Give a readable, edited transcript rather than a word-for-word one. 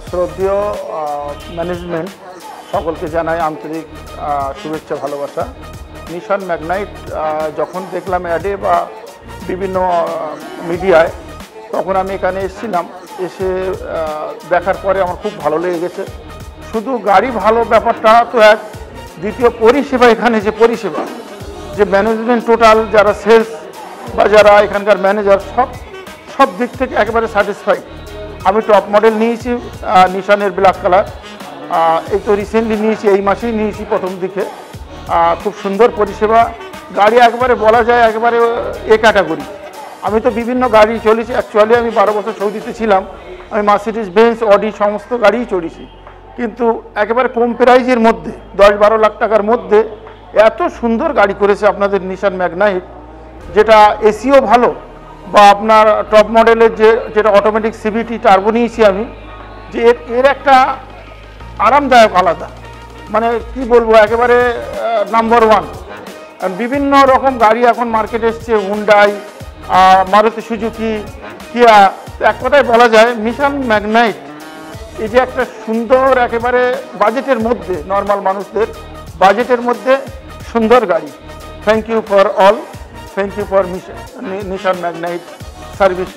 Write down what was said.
শ্রদ্ধেয় ম্যানেজমেন্ট সকলকে জানাই আন্তরিক শুভেচ্ছা ভালোবাসা। নিশান ম্যাগনাইট যখন দেখলাম অ্যাডে বা বিভিন্ন মিডিয়ায়, তখন আমি এখানে এসেছিলাম। এসে দেখার পরে আমার খুব ভালো লেগে গেছে। শুধু গাড়ি ভালো ব্যাপারটা তো এক, দ্বিতীয় পরিষেবা, এখানে যে পরিষেবা, যে ম্যানেজমেন্ট টোটাল যারা সেলস বা যারা এখানকার ম্যানেজার সব দিক থেকে একেবারে স্যাটিসফাইড। আমি টপ মডেল নিয়েছি নিশানের ব্ল্যাক কালার, এই তো রিসেন্টলি নিয়েছি, এই মাসেই নিয়েছি প্রথম দিকে। খুব সুন্দর পরিষেবা, গাড়ি একবারে বলা যায় একেবারে এ ক্যাটাগরি। আমি তো বিভিন্ন গাড়ি চলেছি, অ্যাকচুয়ালি আমি 12 বছর সৌদিতে ছিলাম, আমি মার্সিডিজ বেঞ্জ অডি সমস্ত গাড়িই চলেছি, কিন্তু একেবারে কম প্রাইজের মধ্যে 10-12 লাখ টাকার মধ্যে এত সুন্দর গাড়ি করেছে আপনাদের নিশান ম্যাগনাইট, যেটা এসিও ভালো, বা আপনার টপ মডেলের যেটা অটোমেটিক সিভিটি টার্বো নিয়েছি আমি, যে এর একটা আরামদায়ক আলাদা, মানে কি বলবো, একেবারে নাম্বার ওয়ান। বিভিন্ন রকম গাড়ি এখন মার্কেটে এসছে, হুন্ডাই, মারুতি সুজুকি, কিয়া। এক কথায় বলা যায় নিশান ম্যাগনাইট এই যে একটা সুন্দর একেবারে বাজেটের মধ্যে, নর্মাল মানুষদের বাজেটের মধ্যে সুন্দর গাড়ি। Thank you for all, thank you for Nissan Magnite service.